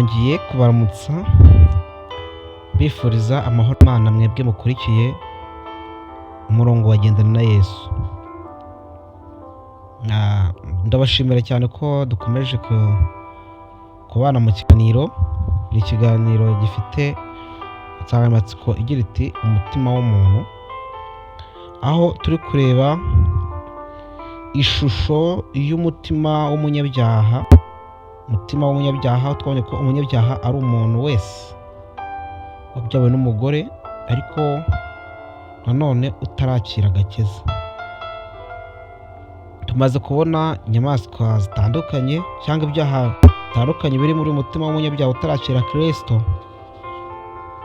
nongeye kubaramutsa bifuriza amahoro Imana mwebwe mukurikiye umurongo wa gendana na Yesu. Ndabashimira cyane ko dukomeje kubana mu kiganiro. Ni ikiganiro gifite insanganyamatsiko igira iti umutima w'umuntu, aho turi kureba ishusho y'umutima w'umunyabyaha. Umutima w'umunyabyaha, twabonye ko umunyabyaha ari umuntu wese wabyawe n'umugore ariko nanone utarakira agakiza. Tumaze kubona inyamaswa zitandukanye cyangwa ibyaha bitandukanye biri muri umutima w'umunyabyaha utarakira Kristo.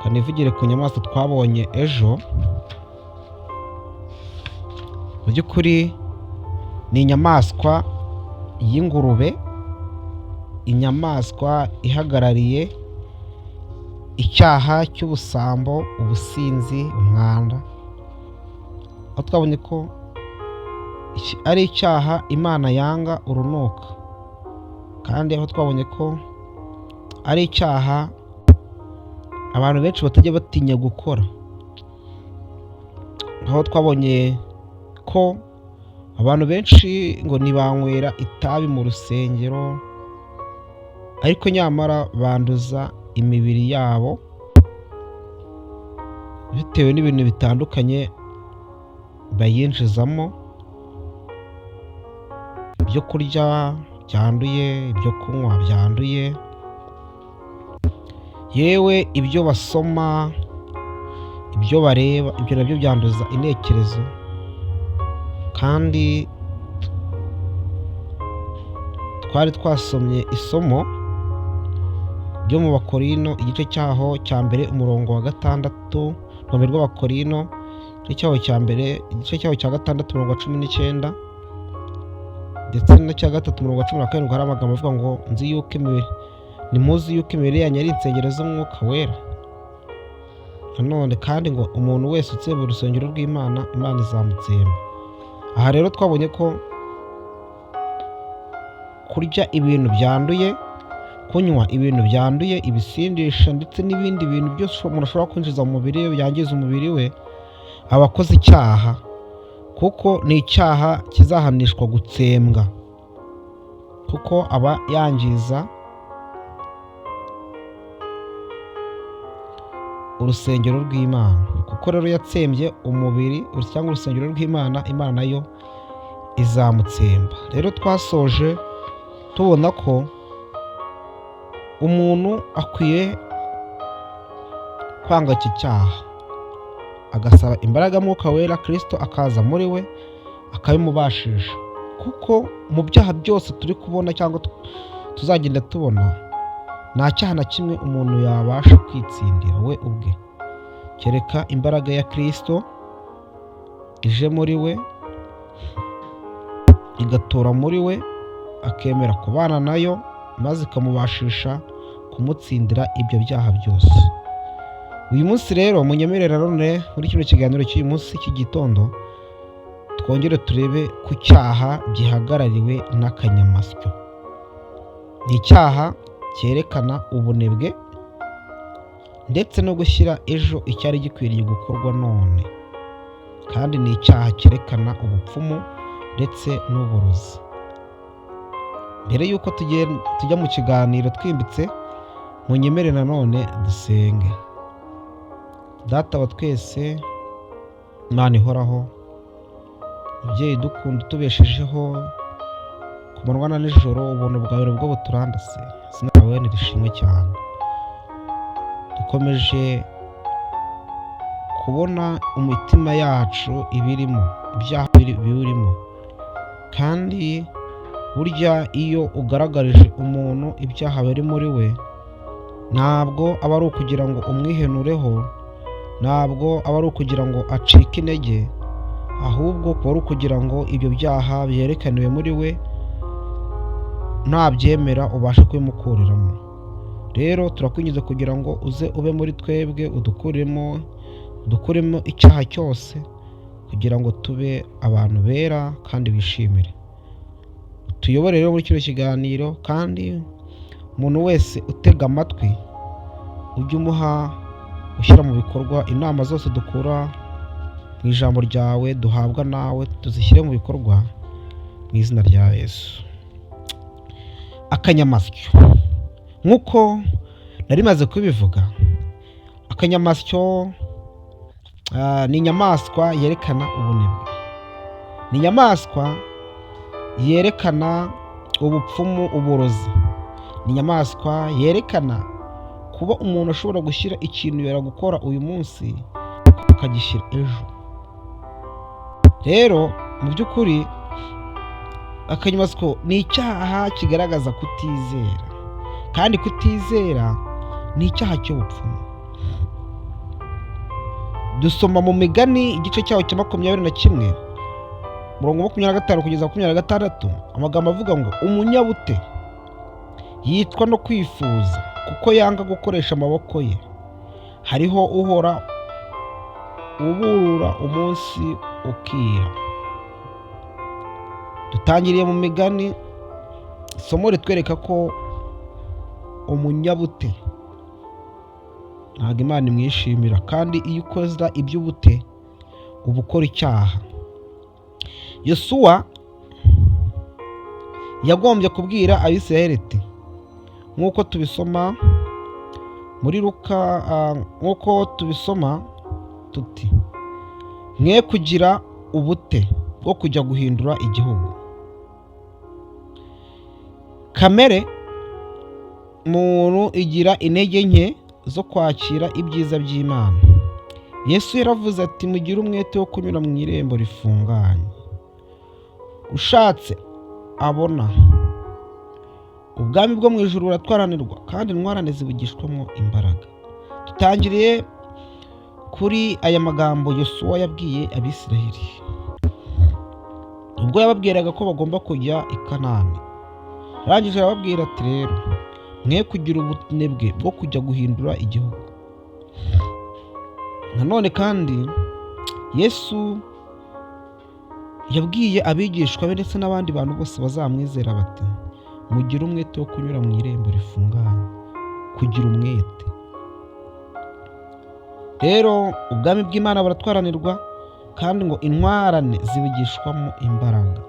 Kanivugire ku nyamaswa twabonye ejo. Mu by'ukuri ni inyamaswa y'ingurube, inyamaswa ihagarariye icyaha cy'ubusambo, ubusinzi, umwanda. Aho twabonye ko ari icyaha Imana yanga urunuka, kandi aho twabonye ko ari icyaha abantu benshi batajya batinya gukora. Aho twabonye ko abantu benshi ngo ntibanywera itabi mu rusengero, ariko nyamara banduza imibiri yabo bitewe n'ibintu bitandukanye bayinjizamo, ibyo kurya byanduye, ibyo kunywa byanduye, yewe ibyo basoma, ibyo bareba, ibyo nabyo byanduza intekerezo. Kandi twari twasomye isomo ryo mu Bakorino igice cyaho cya mbere umurongo wa 6, urwandiko rw'Abakorino igice cyaho cya mbere, igice cyaho cya 6 umurongo wa 19 ndetse n'icya 3 umurongo wa 17 hari amagambo avuga ngo nimuzi yuko imibiri yanyu ari insengero z'umwuka wera. Nanone kandi ngo umuntu wese utsemba urusengero rw'Imana, Imana izamutsemba. Aha rero twabonye ko kurya ibintu byanduye, kunywa ibintu byanduye, ibisindisha ndetse n'ibindi bintu byose umuntu ashobora kwinjiza mu mubiri we byangiza umubiri we, aba akoze icyaha, kuko ni icyaha kizahanishwa gutsembwa, kuko aba yangiza urusengero rw'Imana. Kuko rero yatsembye umubiri cyangwa urusengero rw'Imana, Imana nayo izamutsemba. Rero twasoje tubona ko umuntu akwiye kwanga iki cyaha, agasaba imbaraga Mwuka Wera, Kristo akaza muri we akabimubashisha. Kuko mu byaha byose turi kubona cyangwa tuzagenda tubona, nta cyaha na kimwe umuntu yabasha kwitsindira we ubwe, kereka imbaraga ya Kristo ije muri we, igatura muri we, akemera kubana nayo, maze ikamubashisha kumutsindira ibyo byaha byose. Uyu munsi rero munyemerera none muri kino kiganiro cy'uyu munsi cy'igitondo twongere turebe ku cyaha gihagarariwe n'akanyamasyo. Ni icyaha cyerekana ubunebwe ndetse no gushyira ejo icyari gikwiriye gukorwa none, kandi ni icyaha cyerekana ubupfumu ndetse n'uburozi. Mbere y'uko tujya mu kiganiro twimbitse, munyemere nanone dusenge. Data wa twese, Imana ihoraho, mubyeyi dukunda utubeshejeho ku manywa na nijoro, ubuntu bwawe nibwo buturandase, izina ryawe nirishimwe cyane. Dukomeje kubona imitima yacu ibirimo, ibyaha biwurimo, kandi burya iyo ugaragarije umuntu ibyaha biri muri we, ntabwo aba ari ukugira ngo umwihenureho, ntabwo aba ari ukugira ngo acike intege, ahubwo kuba ari ukugira ngo ibyo byaha byerekaniwe muri we ntabyemera ubashe kubimukuriramo. Rero turakwinjiza kugira ngo uze ube muri twebwe, udukuremo icyaha cyose, kugira ngo tube abantu bera kandi bishimire. Tuyobore rero muri kino kiganiro, kandi umuntu wese utega amatwi ujye umuha ushyira mu bikorwa inama zose dukura mu ijambo ryawe duhabwa nawe, tuzishyire mu bikorwa mu izina rya Yesu. Akanyamasyo, nk'uko nari maze kubivuga, akanyamasyo ni inyamaswa yerekana ubunebwe, ni inyamaswa yerekana ubupfumu, uburozi, ni inyamaswa yerekana kuba umuntu ashobora gushyira ikintu yara gukora uyu munsi akagishyira ejo. Rero mu by'ukuri akanyamasyo ni icyaha kigaragaza kutizera, kandi kutizera ni icyaha cy'ubupfumu. Dusoma mu Migani igice cyaho cya 21 murongo 25 kugeza 26 amagambo avuga ngo umunyabute yitwa no kwifuza kuko yanga gukoresha amaboko ye. Hariho uhora uburura umunsi ukira. Dutangiriye mu Migani, isomo ritwereka ko umunyabute ntabwo Imana imwishimira, kandi iyo ukoze iby'ubute uba ukora icyaha. Yosuwa yagombye kubwira Abisirayeli ati, nk'uko tubisoma muri Luka, nk'uko tubisoma tuti, mwe kugira ubute bwo kujya guhindura igihugu. Kamere muntu igira intege nke zo kwakira ibyiza by'Imana. Yesu yaravuze ati, mugire umwete wo kunyura mu irembo rifunganye. Ushatse abona ubwami bwo mu ijuru buratwaranirwa, kandi intwarane zibugishwamo imbaraga. Dutangiriye kuri aya magambo Yosuwa yabwiye Abisirayeli ubwo yababwiraga ko bagomba kujya i Kanani. Arangije arababwira ati, rero mwe kugira ubunebwe bwo kujya guhindura igihugu. Nanone kandi Yesu yabwiye abigishwa be ndetse n'abandi bantu bose bazamwizera bati, mugire umwete wo kunyura mu irembo rifunganye. Kugira umwete. Rero ubwami bw'Imana buratwaranirwa, kandi ngo intwarane zibigishwamo imbaraga.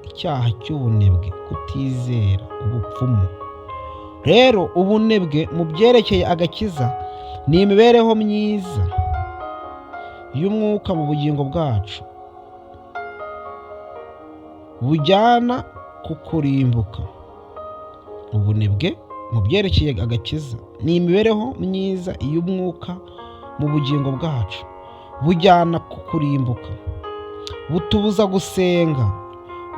Icyaha cy'ubunebwe, kutizera, ubupfumu. Rero ubunebwe mu byerekeye agakiza ni imibereho myiza y'umwuka mu bugingo bwacu bujyana ku kurimbuka. Ubunebwe mu byerekeye agakiza ni imibereho myiza y'umwuka mu bugingo bwacu bujyana ku kurimbuka. Butubuza gusenga,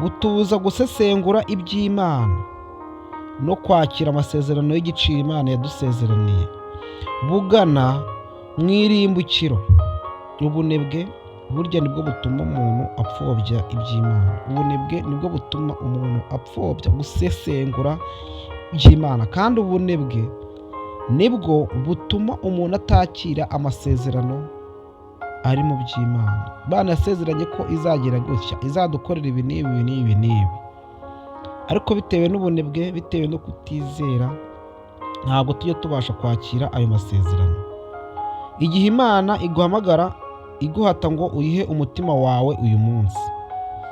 butubuza gusesengura iby'Imana no kwakira amasezerano y'igiciro Imana yadusezeraniye, bugana mu irimbukiro. Ubunebwe burya nibwo butuma umuntu apfobya iby'Imana. Ubunebwe nibwo butuma umuntu apfobya gusesengura iby'Imana, kandi ubunebwe nibwo butuma umuntu atakira amasezerano ari mu by'Imana. Imana yasezeranye ko izagira gutya, izadukorera ibi n'ibi n'ibi n'ibi, ariko bitewe n'ubunebwe, bitewe no kutizera, ntabwo tujya tubasha kwakira ayo masezerano. Igihe Imana iguhamagara iguhata ngo uyihe umutima wawe uyu munsi,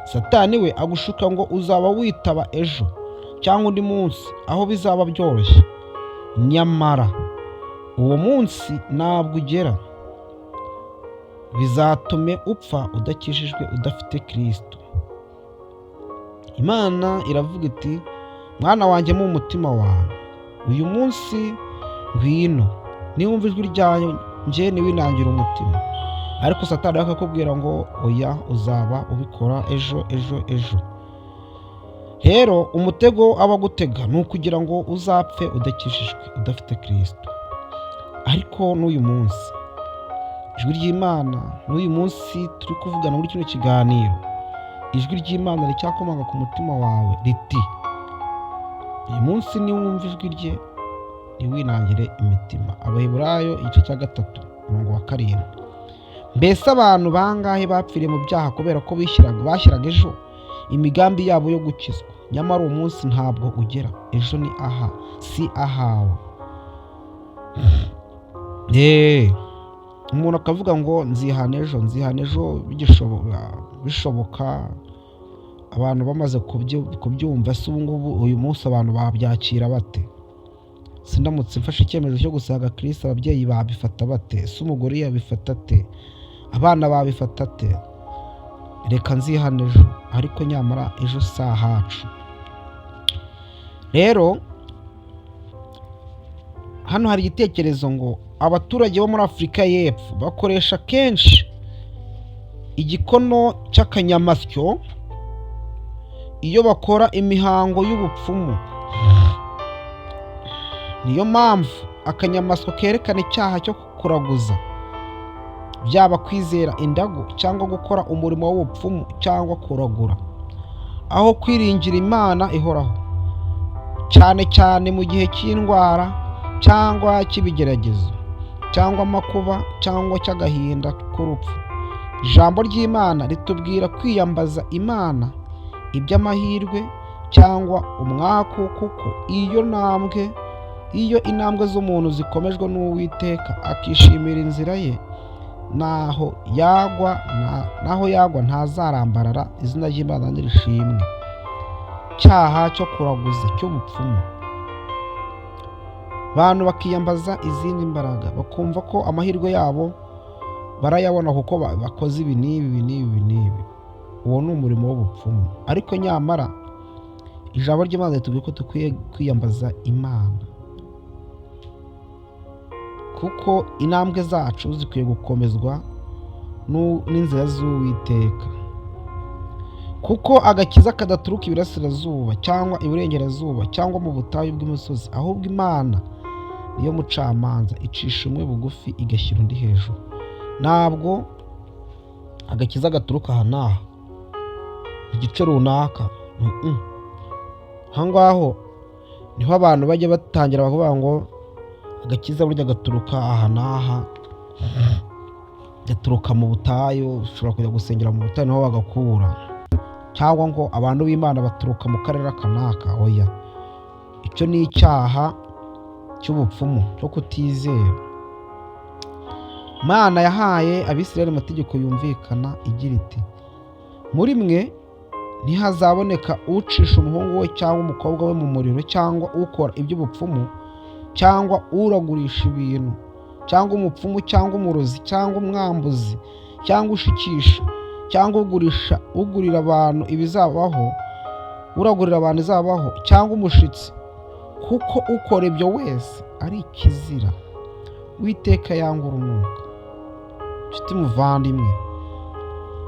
Satani we agushuka ngo uzaba witaba ejo cyangwa undi munsi aho bizaba byoroshye. Nyamara uwo munsi ntabwo ugera, bizatume upfa udakijijwe, udafite Kristo. Imana iravuga iti, mwana wanjye mu mutima wawe, uyu munsi ngwino, niwumva ijwi ryanjye ntiwinangire umutima. Ariko Satani akakubwira ngo oya, uzaba ubikora ejo ejo ejo. Rero umutego aba agutega ni ukugira ngo uzapfe udakijijwe, udafite Kristo. Ariko n'uyu munsi ijwi ry'Imana, n'uyu munsi turi kuvugana muri kino kiganiro, ijwi ry'Imana ricyakomanga ku mutima wawe riti, uyu munsi niwumva ijwi rye ntiwinangire imitima. Abaheburayo igice cya 3 umurongo wa 7. Mbese abantu bangahe bapfiriye mu byaha kubera ko bashyiraga ejo imigambi yabo yo gukizwa? nyamara uwo munsi ntabwo ugera, ejo ni si ahawe. Umuntu akavuga ngo nzihana ejo bishoboka abantu bamaze kubyumva. Se ubu ngubu uyu munsi abantu babyakira bate? Sindamutse mfashe icyemezo cyo gusaga Kristo, ababyeyi babifata bate? Se umugore yabifata ate? Abana babifata ate? Reka nzihana ejo, ariko nyamara ejo si ahacu. Rero hano hari igitekerezo ngo abaturage bo muri Afurika y'Epfo bakoresha kenshi igikono cy'akanyamasyo iyo bakora imihango y'ubupfumu. Niyo mpamvu akanyamasyo kerekana icyaha cyo kuraguza, byaba kwizera indagu cyangwa gukora umurimo w'ubupfumu cyangwa kuragura, aho kwiringira Imana ihoraho, cyane cyane mu gihe cy'indwara cyangwa cy'ibigeragezo cyangwa amakuba cyangwa cy'agahinda k'urupfu. Ijambo ry'Imana ritubwira kwiyambaza Imana iby'amahirwe cyangwa umwaku, kuko iyo intambwe z'umuntu zikomejwe n'Uwiteka akishimira inzira ye, naho yagwa ntazarambarara. Izina ry'Imana nirishimwe. Cyaha cyo kuraguza cy'ubupfumu. Abantu bakiyambaza izindi mbaraga bakumva ko amahirwe yabo barayabona kuko bakoze ibi n'ibi. Uwo ni umurimo w'ubupfumu. Ariko nyamara ijambo ry'Imana ritubwira ko dukwiye kwiyambaza Imana, kuko intambwe zacu zikwiye gukomezwa n'inzira z'Uwiteka, kuko agakiza kadaturuka iburasirazuba cyangwa iburengerazuba cyangwa mu butayu bw'imisozi, ahubwo Imana niyo mucamanza, icisha umwe bugufi igashyira undi hejuru. Ntabwo agakiza gaturuka aha n'aha igice runaka. Aho ngaho niho abantu bajya batangira bavuga ngo agakiza burya gaturuka aha n'aha, gaturuka mu butayu. Ushobora kujya gusengera mu butayu niho bagakura, cyangwa ngo abantu b'Imana baturuka mu karere aka n'aka. Oya, icyo ni icyaha cy'ubupfumu cyo kutizera. Imana yahaye Abisirayeli amategeko yumvikana igira iti, muri mwe ntihazaboneka ucisha umuhungu we cyangwa umukobwa we mu muriro, cyangwa ukora iby'ubupfumu, cyangwa uragurisha ibintu, cyangwa umupfumu, cyangwa umurozi, cyangwa umwambuzi, cyangwa ushikisha, cyangwa ugurira abantu ibizabaho, uragurira abantu izabaho, cyangwa umushitsi, kuko ukora ibyo wese ari ikizira. Uwiteka yanga urunuka. Nshuti muvandimwe,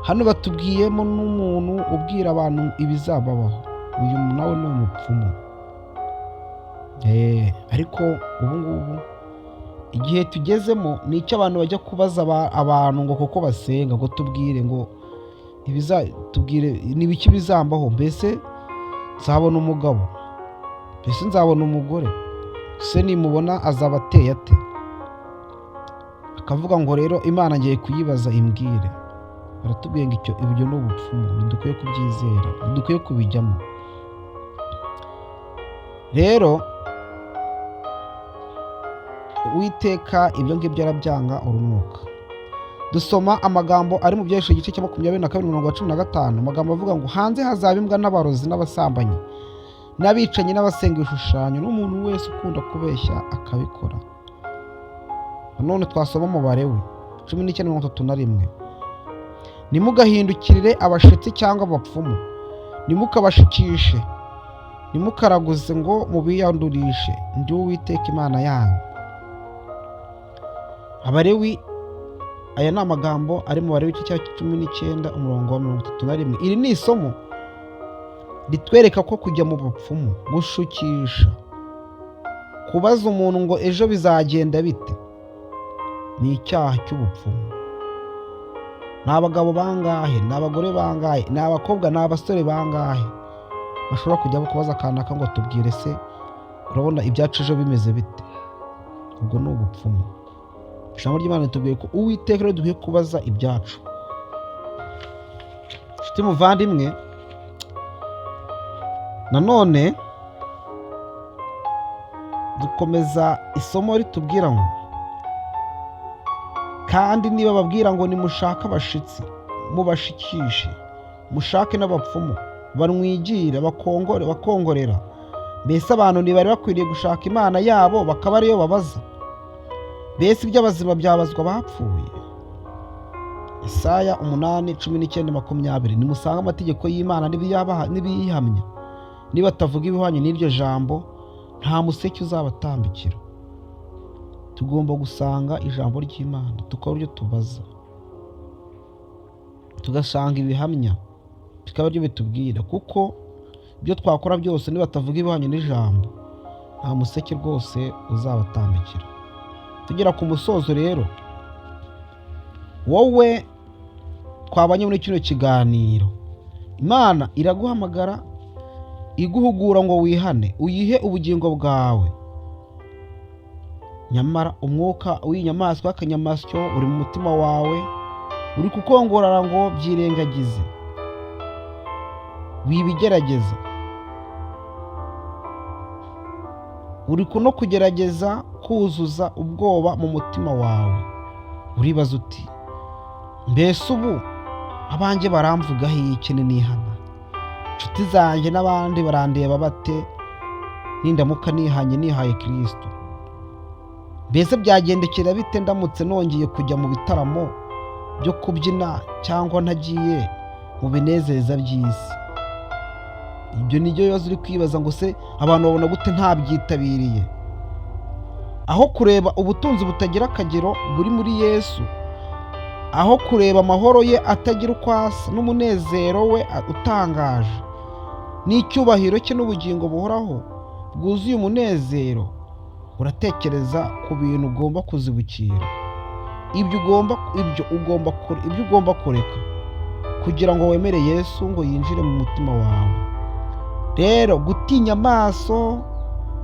hano batubwiyemo n'umuntu ubwira abantu ibizababaho. Uyu nawe ni umupfumu. Ariko ubu ngubu igihe tugezemo ni icyo abantu bajya kubaza abantu ngo kuko basenga ngo tubwire ngo tubwire n'ibiki bizambaho. Mbese nzabona umugabo? Mbese nzabona umugore? Se nimubona azaba ateye ate? Akavuga ngo rero Imana ngiye kuyibaza imbwire. Baratubwiye ngo ibyo ni ubupfumu, ntidukwiye kubyizera, ntidukwiye kubijyamo. Rero Uwiteka ibyo ngibyo arabyanga urunuka. Dusoma amagambo ari mu Byahishuwe igice cya 22:15. Amagambo avuga ngo hanze hazaba imbwa n'abarozi n'abasambanyi n'abicanyi n'abasenga ibishushanyo n'umuntu wese ukunda kubeshya akabikora. None twasoma mu Balewi 19:31. Nimugahindukirire abashitsi cyangwa abapfumu, nimukabashikishe, nimukaraguze ngo mubiyandurishe, ndi Uwiteka Imana yanyu. Abalewi, aya ni amagambo ari mu Balewi igice cya 19:31. Iri ni isomo ritwereka ko kujya mu bupfumu, gushukisha, kubaza umuntu ngo ejo bizagenda bite, ni icyaha cy'ubupfumu. Ni abagabo bangahe, ni abagore bangahe, ni abakobwa, ni abasore bangahe bashobora kujya kubaza akanaka ngo tubwire se urabona ibyacu ejo bimeze bite? Ubwo ni ubupfumu. Ijambo ry'Imana ritubwiye ko Uwiteka rero dukwiye kubaza ibyacu. Nshuti muvandimwe, nanone dukomeza isomo ritubwira ngo kandi niba babwira ngo nimushake abashitsi mubashikishe, mushake n'abapfumu banwigire bakongorera, mbese abantu ntibari bakwiriye gushaka imana yabo bakaba ariyo babaza? Mbese iby'abazima byabazwa abapfuye? Yesaya 8:19-20. Nimusange amategeko y'Imana n'ibiyihamya, nibatavuga ibihwanye n'iryo jambo nta museke uzabatambikira. Tugomba gusanga ijambo ry'Imana tukaba iryo tubaza, tugasanga ibihamya bikaba byo bitubwira, kuko ibyo twakora byose nibatavuga ibihwanye n'ijambo nta museke rwose uzabatambikira. Tugera ku musozo rero, wowe twabanye muri kino kiganiro, Imana iraguhamagara iguhugura ngo wihane, uyihe ubugingo bwawe. Nyamara umwuka w'inyamaswa w'akanyamasyo uri mu mutima wawe, uri kukongorera ngo byirengagize, wibigerageza. Uri no kugerageza kuzuza ubwoba mu mutima wawe. Uribaza uti, mbese ubu abanjye baramvugaho iki nihana? Inshuti zanjye n'abandi barandeba bate nindamuka nihanye nihaye Kristo? Mbese byagendekera bite ndamutse nongeye kujya mu bitaramo byo kubyina cyangwa ntagiye mu binezeza by'isi? Ibyo nibyo bibazo uri kwibaza ngo se abantu babona gute ntabyitabiriye? Aho kureba ubutunzi butagira akagero buri muri Yesu, aho kureba amahoro ye atagira uko asa n'umunezero we utangaje n'icyubahiro cye n'ubugingo buhoraho bwuzuye umunezero, uratekereza ku bintu ugomba kuzibukira, ibyo ugomba kureka kugira ngo wemere Yesu ngo yinjire mu mutima wawe. Rero gutinya amaso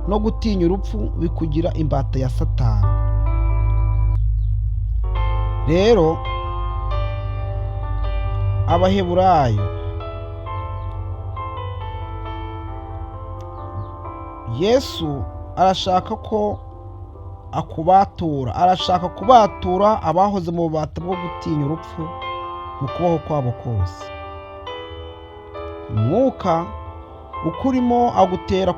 no gutinya urupfu bikugira imbata ya Satani. Rero Abaheburayo, Yesu arashaka ko akubatura, arashaka kubatura abahoze mu bubata bwo gutinya urupfu mu kubaho kwabo kose. Umwuka ukurimo agutera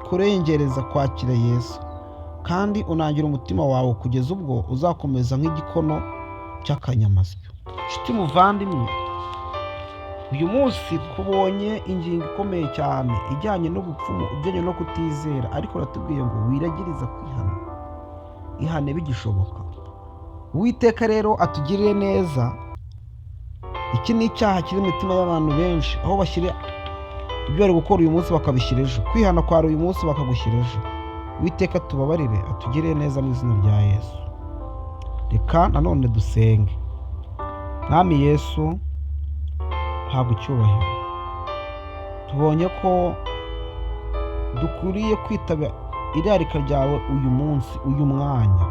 kurengereza kwakira Yesu, kandi unangira umutima wawe kugeza ubwo uzakomeza nk'igikono cy'akanyamasyo. Nshuti muvandimwe, uyu munsi kubonye ingingo ikomeye cyane ijyanye n'ubupfumu, ijyanye no kutizera, ariko ratubwiye ngo wiragiriza kwihana, ihane bigishoboka. Uwiteka rero atugirire neza. Iki ni icyaha kiri mu mitima y'abantu benshi, aho bashyira ibyo bari gukora uyu munsi bakabishyira ejo, kwihana kwa uyu munsi bakagushyira ejo. Uwiteka tubabarire, atugirire neza mu izina rya Yesu. Reka nanone dusenge. Mwami Yesu, habwa icyubahiro. Tubonye ko dukwiriye kwitaba irarika ryawe uyu munsi, uyu mwanya,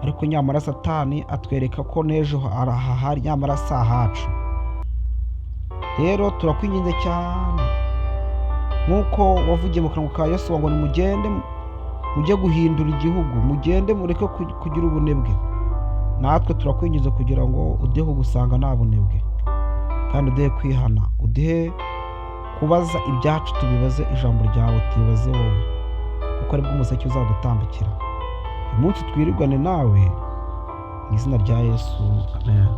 ariko nyamara Satani atwereka ko n'ejo hahari, nyamara si ahacu. Rero turakwinginze cyane, nk'uko wavugiye mu kanwa ka Yesu ngo nimugende mujye guhindura igihugu, mugende mureke kugira ubunebwe. Natwe turakwinginze kugira ngo udehe gusanga nta bunebwe, kandi udehe kwihana, udehe kubaza ibyacu tubibaze ijambo ryawe, tubibaze wowe, kuko aribwo umuseke uzadutambikira. Uyu munsi twirirwane nawe mu izina rya Yesu, amen.